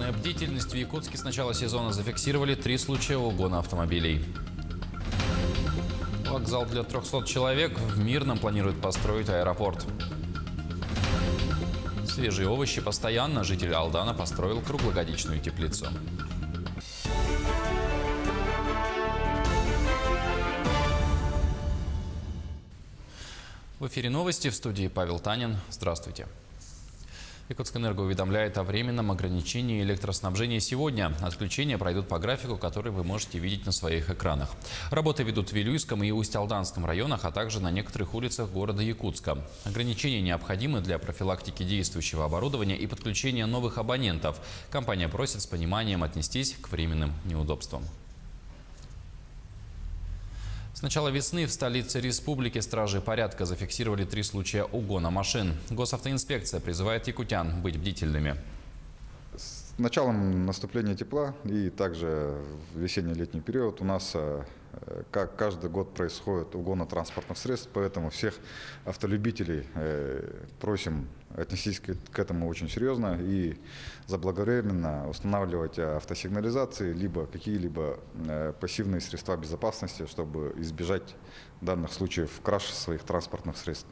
Дорожная бдительность. В Якутске с начала сезона зафиксировали 3 случая угона автомобилей. Вокзал для 300 человек. В Мирном планируют построить аэропорт. Свежие овощи постоянно. Житель Алдана построил круглогодичную теплицу. В эфире новости, в студии Павел Танин. Здравствуйте. Якутскэнерго уведомляет о временном ограничении электроснабжения сегодня. Отключения пройдут по графику, который вы можете видеть на своих экранах. Работы ведут в Вилюйском и Усть-Алданском районах, а также на некоторых улицах города Якутска. Ограничения необходимы для профилактики действующего оборудования и подключения новых абонентов. Компания просит с пониманием отнестись к временным неудобствам. С начала весны в столице республики стражи порядка зафиксировали 3 случая угона машин. Госавтоинспекция призывает якутян быть бдительными. С началом наступления тепла и также в весенне-летний период у нас как каждый год происходит угон транспортных средств, поэтому всех автолюбителей просим отнестись к этому очень серьезно и заблаговременно устанавливать автосигнализации, либо какие-либо пассивные средства безопасности, чтобы избежать данных случаев краж своих транспортных средств.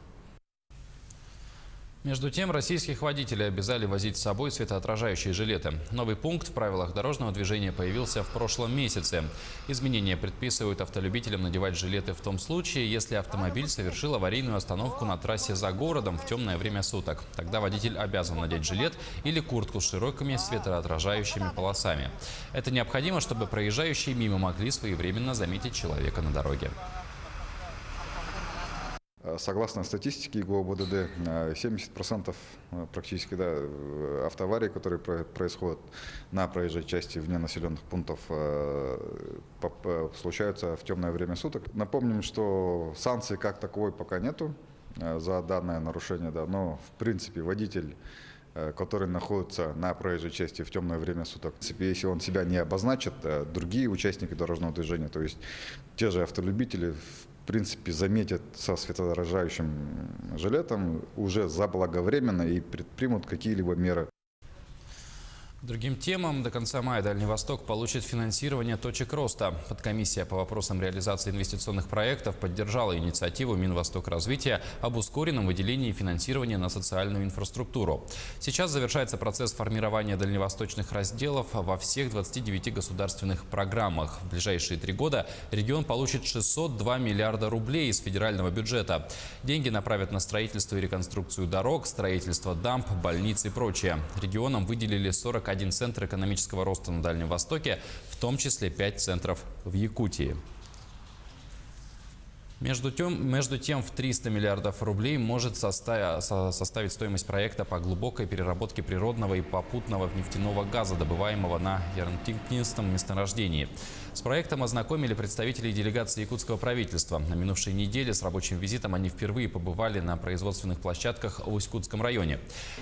Между тем, российских водителей обязали возить с собой светоотражающие жилеты. Новый пункт в правилах дорожного движения появился в прошлом месяце. Изменения предписывают автолюбителям надевать жилеты в том случае, если автомобиль совершил аварийную остановку на трассе за городом в темное время суток. Тогда водитель обязан надеть жилет или куртку с широкими светоотражающими полосами. Это необходимо, чтобы проезжающие мимо могли своевременно заметить человека на дороге. Согласно статистике ГОБДД, 70% практически автоаварий, которые происходят на проезжей части вне населенных пунктов, случаются в темное время суток. Напомним, что санкций как таковой пока нету за данное нарушение, но в принципе водитель, который находится на проезжей части в темное время суток, если он себя не обозначит, другие участники дорожного движения, то есть те же автолюбители, в принципе, заметят со светоотражающим жилетом уже заблаговременно и предпримут какие-либо меры. Другим темам. До конца мая Дальний Восток получит финансирование точек роста. Подкомиссия по вопросам реализации инвестиционных проектов поддержала инициативу Минвостокразвития об ускоренном выделении финансирования на социальную инфраструктуру. Сейчас завершается процесс формирования дальневосточных разделов во всех 29 государственных программах. В ближайшие 3 года регион получит 602 миллиарда рублей из федерального бюджета. Деньги направят на строительство и реконструкцию дорог, строительство дамб, больниц и прочее. Регионам выделили 41 центр экономического роста на Дальнем Востоке, в том числе 5 центров в Якутии. Между тем, в 300 миллиардов рублей может составить стоимость проекта по глубокой переработке природного и попутного нефтяного газа, добываемого на Ярантинском месторождении. С проектом ознакомили представители делегации якутского правительства. На минувшей неделе с рабочим визитом они впервые побывали на производственных площадках в Усть-Кутском районе.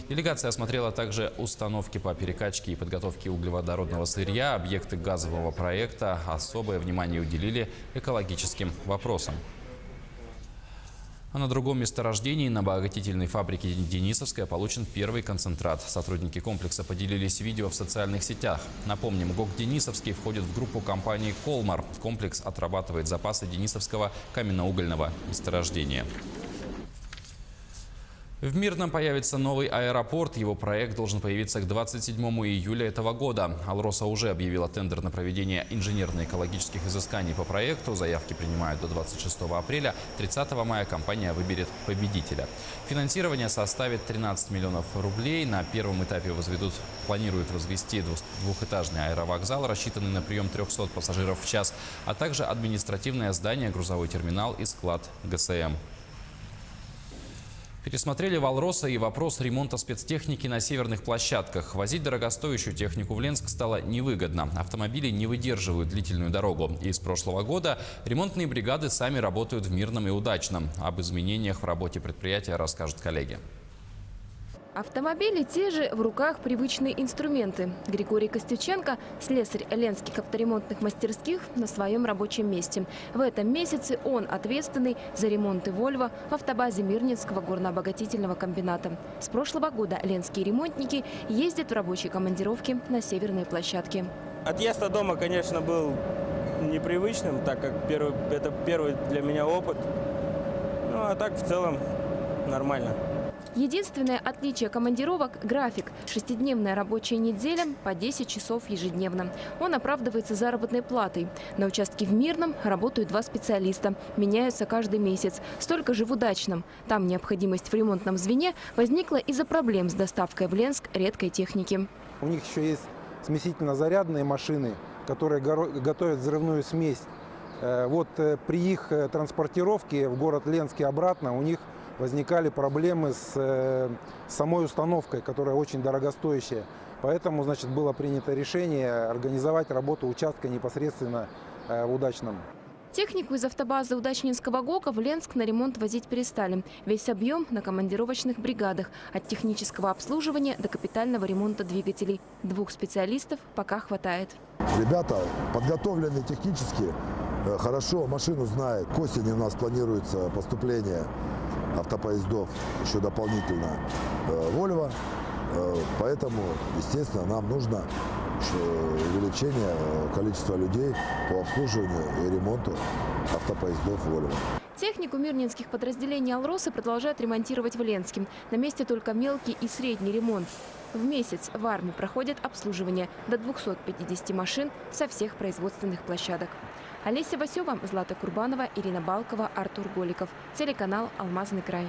Делегация осмотрела также установки по перекачке и подготовке углеводородного сырья, объекты газового проекта. Особое внимание уделили экологическим вопросам. А на другом месторождении, на обогатительной фабрике «Денисовская», получен первый концентрат. Сотрудники комплекса поделились видео в социальных сетях. Напомним, ГОК «Денисовский» входит в группу компании «Колмар». Комплекс отрабатывает запасы денисовского каменноугольного месторождения. В Мирном появится новый аэропорт. Его проект должен появиться к 27 июля этого года. «Алроса» уже объявила тендер на проведение инженерно-экологических изысканий по проекту. Заявки принимают до 26 апреля. 30 мая компания выберет победителя. Финансирование составит 13 миллионов рублей. На первом этапе планируют возвести двухэтажный аэровокзал, рассчитанный на прием 300 пассажиров в час, а также административное здание, грузовой терминал и склад ГСМ. Пересмотрели в «Алроса» и вопрос ремонта спецтехники на северных площадках. Возить дорогостоящую технику в Ленск стало невыгодно. Автомобили не выдерживают длительную дорогу. И с прошлого года ремонтные бригады сами работают в Мирном и Удачном. Об изменениях в работе предприятия расскажут коллеги. Автомобили те же, в руках привычные инструменты. Григорий Костюченко, слесарь ленских авторемонтных мастерских, на своем рабочем месте. В этом месяце он ответственный за ремонты «Вольво» в автобазе Мирнинского горнообогатительного комбината. С прошлого года ленские ремонтники ездят в рабочей командировке на северные площадки. Отъезд от дома, конечно, был непривычным, так как это первый для меня опыт. Ну а так в целом нормально. Единственное отличие командировок – график. 6-дневная рабочая неделя по 10 часов ежедневно. Он оправдывается заработной платой. На участке в Мирном работают 2 специалиста. Меняются каждый месяц. Столько же в Удачном. Там необходимость в ремонтном звене возникла из-за проблем с доставкой в Ленск редкой техники. У них еще есть смесительно-зарядные машины, которые готовят взрывную смесь. Вот при их транспортировке в город Ленск и обратно у них возникали проблемы с самой установкой, которая очень дорогостоящая. Поэтому, значит, было принято решение организовать работу участка непосредственно в Удачном. Технику из автобазы Удачнинского ГОКа в Ленск на ремонт возить перестали. Весь объем на командировочных бригадах. От технического обслуживания до капитального ремонта двигателей. 2 специалистов пока хватает. Ребята подготовлены технически, хорошо машину знают. К осени у нас планируется поступление автопоездов еще дополнительно «Вольво». Поэтому, естественно, нам нужно увеличение количества людей по обслуживанию и ремонту автопоездов «Вольво». Технику мирнинских подразделений «Алросы» продолжают ремонтировать в Ленске. На месте только мелкий и средний ремонт. В месяц в армии проходит обслуживание до 250 машин со всех производственных площадок. Олеся Васева, Злата Курбанова, Ирина Балкова, Артур Голиков. Телеканал «Алмазный край».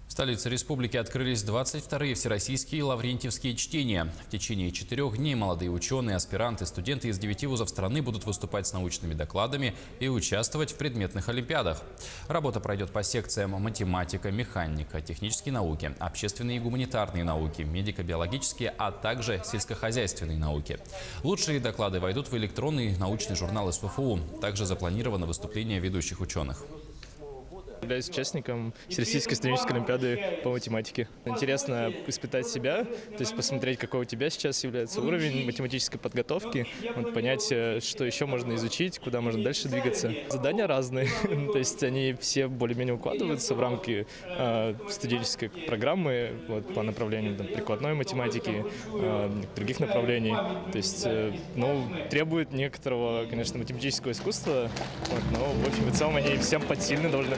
В столице республики открылись 22-е всероссийские лаврентьевские чтения. В течение 4 дней молодые ученые, аспиранты, студенты из 9 вузов страны будут выступать с научными докладами и участвовать в предметных олимпиадах. Работа пройдет по секциям математика, механика, технические науки, общественные и гуманитарные науки, медико-биологические, а также сельскохозяйственные науки. Лучшие доклады войдут в электронный научный журнал СФФУ. Также запланировано выступление ведущих ученых. Являюсь участником Всероссийской студенческой олимпиады по математике. Интересно испытать себя, то есть посмотреть, какой у тебя сейчас является уровень математической подготовки, вот, понять, что еще можно изучить, куда можно дальше двигаться. Задания разные, то есть они все более-менее укладываются в рамки студенческой программы вот, по направлению прикладной математики, других направлений. То есть требует некоторого, конечно, математического искусства, вот, но в общем и целом они всем подсильны довольно.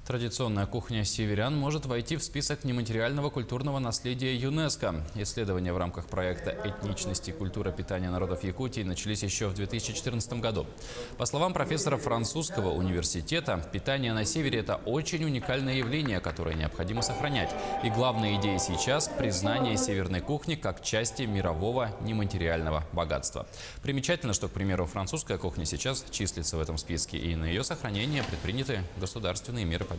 Традиционная кухня северян может войти в список нематериального культурного наследия ЮНЕСКО. Исследования в рамках проекта «Этничность и культура питания народов Якутии» начались еще в 2014 году. По словам профессора французского университета, питание на севере – это очень уникальное явление, которое необходимо сохранять. И главная идея сейчас – признание северной кухни как части мирового нематериального богатства. Примечательно, что, к примеру, французская кухня сейчас числится в этом списке, и на ее сохранение предприняты государственные меры поддержки.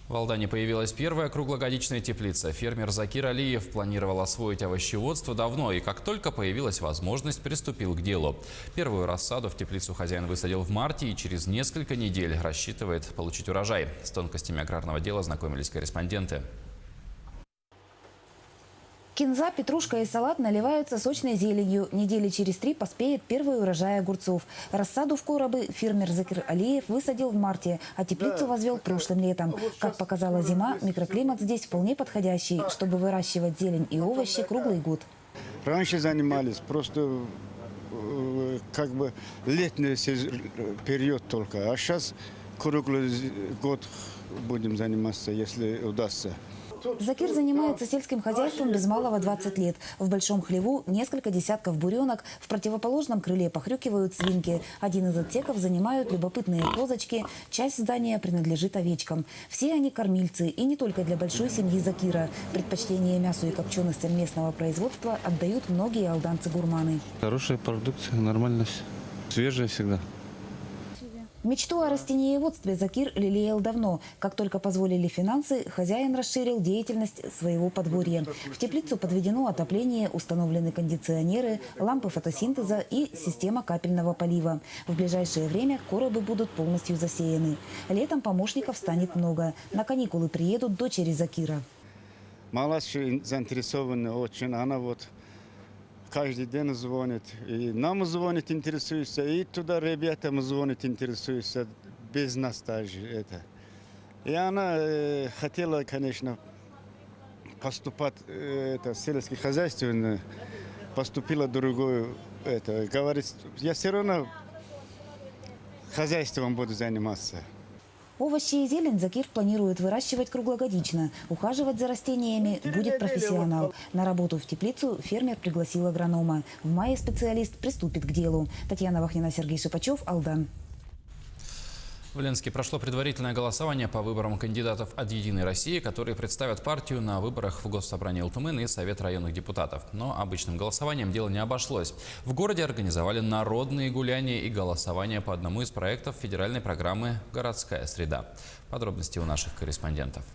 В Алдане появилась первая круглогодичная теплица. Фермер Закир Алиев планировал освоить овощеводство давно, и как только появилась возможность, приступил к делу. Первую рассаду в теплицу хозяин высадил в марте и через несколько недель рассчитывает получить урожай. С тонкостями аграрного дела знакомились корреспонденты. Кинза, петрушка и салат наливаются сочной зеленью. Недели через 3 поспеет первый урожай огурцов. Рассаду в коробы фермер Закир Алиев высадил в марте, а теплицу возвел прошлым летом. Как показала зима, микроклимат здесь вполне подходящий, чтобы выращивать зелень и овощи круглый год. Раньше занимались просто как бы летний период только, а сейчас круглый год будем заниматься, если удастся. Закир занимается сельским хозяйством без малого 20 лет. В большом хлеву несколько десятков буренок. В противоположном крыле похрюкивают свинки. Один из отсеков занимают любопытные козочки. Часть здания принадлежит овечкам. Все они кормильцы. И не только для большой семьи Закира. Предпочтение мясу и копченостям местного производства отдают многие алданцы-гурманы. Хорошая продукция, нормально все. Свежая всегда. Мечту о растениеводстве Закир лелеял давно. Как только позволили финансы, хозяин расширил деятельность своего подворья. В теплицу подведено отопление, установлены кондиционеры, лампы фотосинтеза и система капельного полива. В ближайшее время коробы будут полностью засеяны. Летом помощников станет много. На каникулы приедут дочери Закира. Малаши заинтересованы очень, она вот каждый день звонит. И нам звонит, интересуется, и туда ребятам звонит, интересуется, без нас даже это. И она хотела, конечно, поступать это сельское хозяйство, поступила другое, это, говорит, я все равно хозяйством буду заниматься. Овощи и зелень Закир планирует выращивать круглогодично. Ухаживать за растениями будет профессионал. На работу в теплицу фермер пригласил агронома. В мае специалист приступит к делу. Татьяна Вахнина, Сергей Шипачев, Алдан. В Ленске прошло предварительное голосование по выборам кандидатов от «Единой России», которые представят партию на выборах в Госсобрание Ултымын и Совет районных депутатов. Но обычным голосованием дело не обошлось. В городе организовали народные гуляния и голосование по одному из проектов федеральной программы «Городская среда». Подробности у наших корреспондентов.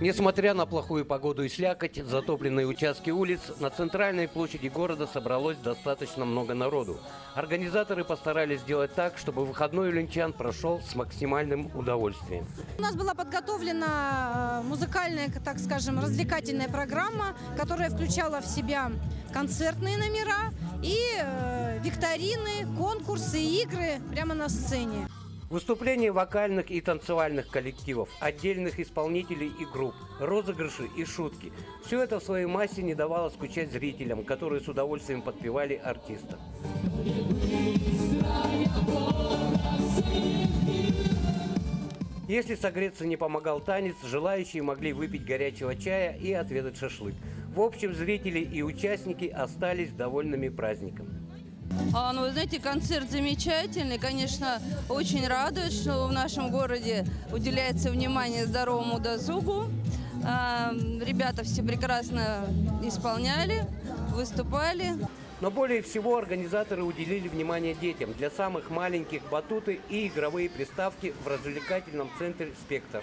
Несмотря на плохую погоду и слякоть, затопленные участки улиц, на центральной площади города собралось достаточно много народу. Организаторы постарались сделать так, чтобы выходной ленчан прошел с максимальным удовольствием. У нас была подготовлена музыкальная, так скажем, развлекательная программа, которая включала в себя концертные номера и викторины, конкурсы, игры прямо на сцене. Выступления вокальных и танцевальных коллективов, отдельных исполнителей и групп, розыгрыши и шутки. Все это в своей массе не давало скучать зрителям, которые с удовольствием подпевали артистам. Если согреться не помогал танец, желающие могли выпить горячего чая и отведать шашлык. В общем, зрители и участники остались довольными праздником. Ну, вы знаете, концерт замечательный. Конечно, очень радует, что в нашем городе уделяется внимание здоровому досугу. Ребята все прекрасно исполняли, выступали. Но более всего организаторы уделили внимание детям. Для самых маленьких батуты и игровые приставки в развлекательном центре «Спектр».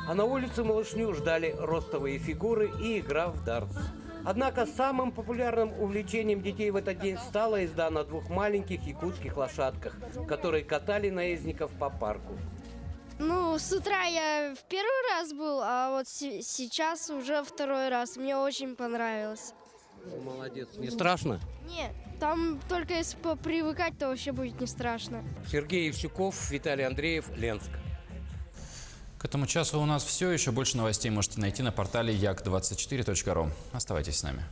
А на улице малышню ждали ростовые фигуры и игра в дартс. Однако самым популярным увлечением детей в этот день стала езда на двух маленьких якутских лошадках, которые катали наездников по парку. Ну, с утра я в первый раз был, а вот сейчас уже второй раз. Мне очень понравилось. Молодец. Не страшно? Нет, там только если привыкать, то вообще будет не страшно. Сергей Евсюков, Виталий Андреев, Ленск. К этому часу у нас все. Еще больше новостей можете найти на портале як24.ру. Оставайтесь с нами.